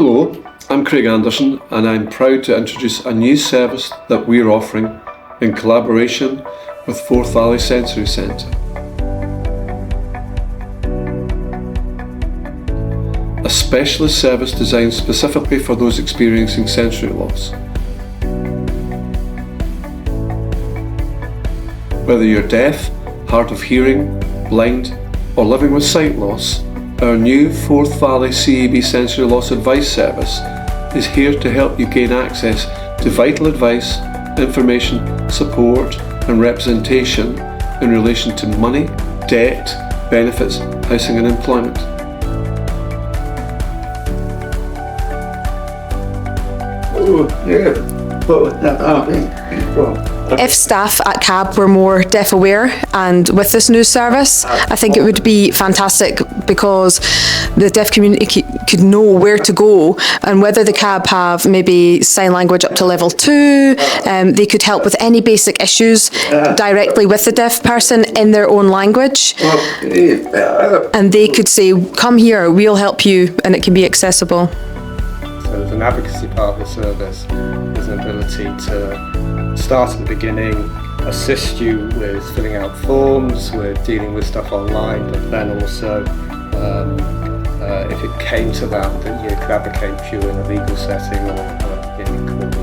Hello, I'm Craig Anderson and I'm proud to introduce a new service that we're offering in collaboration with Forth Valley Sensory Centre. A specialist service designed specifically for those experiencing sensory loss. Whether you're deaf, hard of hearing, blind, or living with sight loss, our new Forth Valley CAB Sensory Loss Advice Service is here to help you gain access to vital advice, information, support and representation in relation to money, debt, benefits, housing and employment. If staff at CAB were more deaf aware, and with this new service, I think it would be fantastic because the deaf community could know where to go, and whether the CAB have maybe sign language up to level 2, they could help with any basic issues directly with the deaf person in their own language, and they could say, come here, we'll help you, and it can be accessible. So there's an advocacy part of the service. There's an ability to start at the beginning, assist you with filling out forms, with dealing with stuff online, but then also if it came to that you could advocate for you in a legal setting or in court.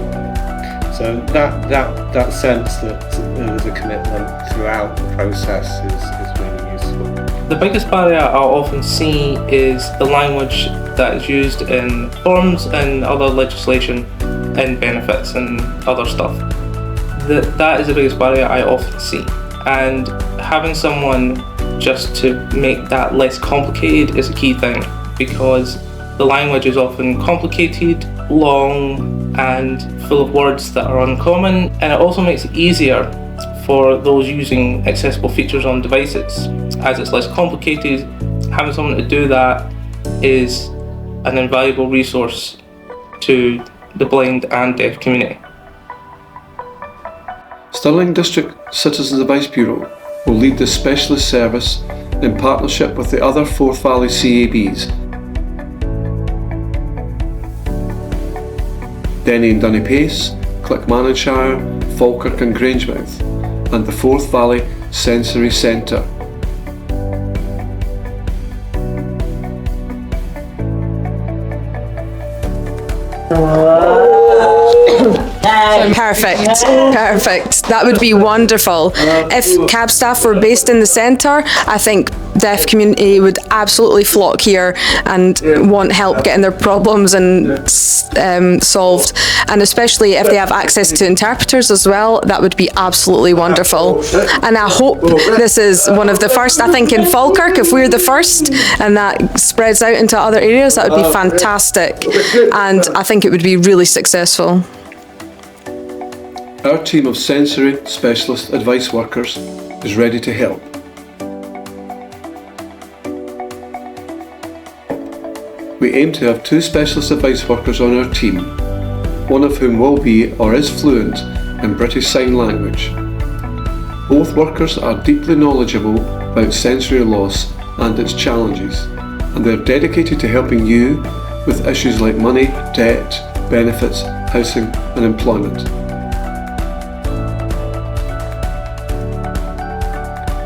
So that sense that there's a commitment throughout the process is really useful. The biggest barrier I often see is the language that is used in forms and other legislation and benefits and other stuff. That is the biggest barrier I often see. And having someone just to make that less complicated is a key thing, because the language is often complicated, long, and full of words that are uncommon, and it also makes it easier for those using accessible features on devices. As it's less complicated, having someone to do that is an invaluable resource to the blind and deaf community. Stirling District Citizens Advice Bureau will lead this specialist service in partnership with the other Forth Valley CABs, Denny and Dunny-Pace, Clickmannanshire, Falkirk and Grangemouth, and the Forth Valley Sensory Centre. Perfect. That would be wonderful. If CAB staff were based in the centre, I think deaf community would absolutely flock here and want help getting their problems and solved. And especially if they have access to interpreters as well, that would be absolutely wonderful. And I hope this is one of the first. I think in Falkirk, if we're the first and that spreads out into other areas, that would be fantastic. And I think it would be really successful. Our team of sensory specialist advice workers is ready to help. We aim to have 2 specialist advice workers on our team, one of whom will be or is fluent in British Sign Language. Both workers are deeply knowledgeable about sensory loss and its challenges, and they are dedicated to helping you with issues like money, debt, benefits, housing and employment.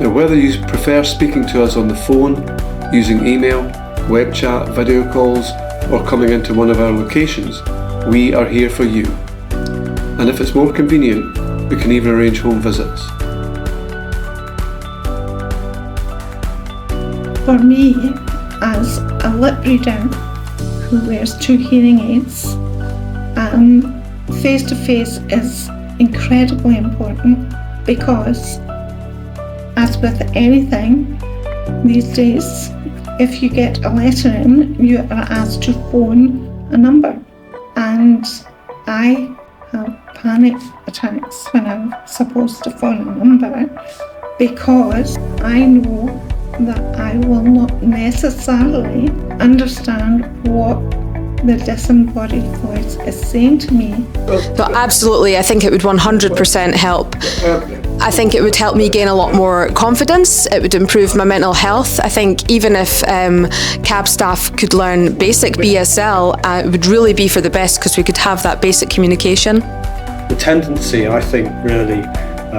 Now, whether you prefer speaking to us on the phone, using email, web chat, video calls, or coming into one of our locations, we are here for you. And if it's more convenient, we can even arrange home visits. For me, as a lip reader who wears 2 hearing aids, face-to-face is incredibly important, because as with anything these days, if you get a letter in, you are asked to phone a number. And I have panic attacks when I'm supposed to phone a number, because I know that I will not necessarily understand what the disembodied voice is saying to me. But absolutely, I think it would 100% help. I think it would help me gain a lot more confidence. It would improve my mental health. I think even if cab staff could learn basic BSL, it would really be for the best because we could have that basic communication. The tendency, I think, really,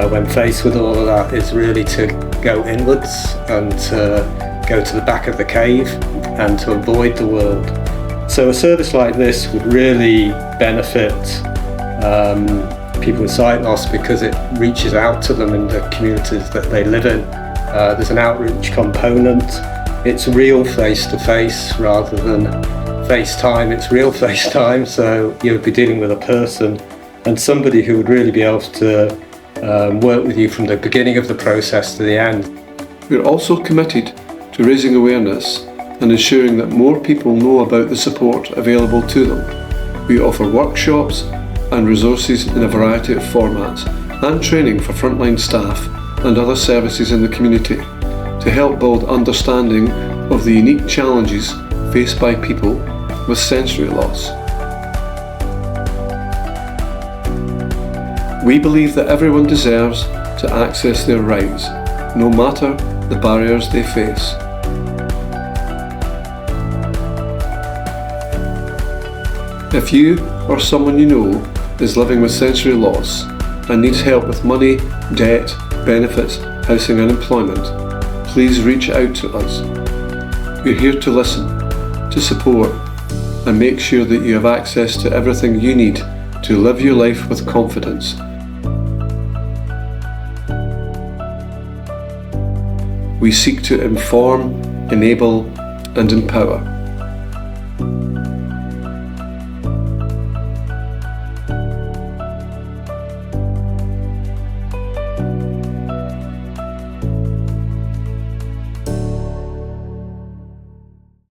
when faced with all of that, is really to go inwards and to go to the back of the cave and to avoid the world. So a service like this would really benefit people with sight loss because it reaches out to them in the communities that they live in. There's an outreach component. It's real face-to-face rather than FaceTime. It's real FaceTime, so you'll be dealing with a person and somebody who would really be able to work with you from the beginning of the process to the end. We're also committed to raising awareness and ensuring that more people know about the support available to them. We offer workshops and resources in a variety of formats and training for frontline staff and other services in the community to help build understanding of the unique challenges faced by people with sensory loss. We believe that everyone deserves to access their rights, no matter the barriers they face. If you or someone you know is living with sensory loss and needs help with money, debt, benefits, housing and employment, please reach out to us. We're here to listen, to support and make sure that you have access to everything you need to live your life with confidence. We seek to inform, enable and empower.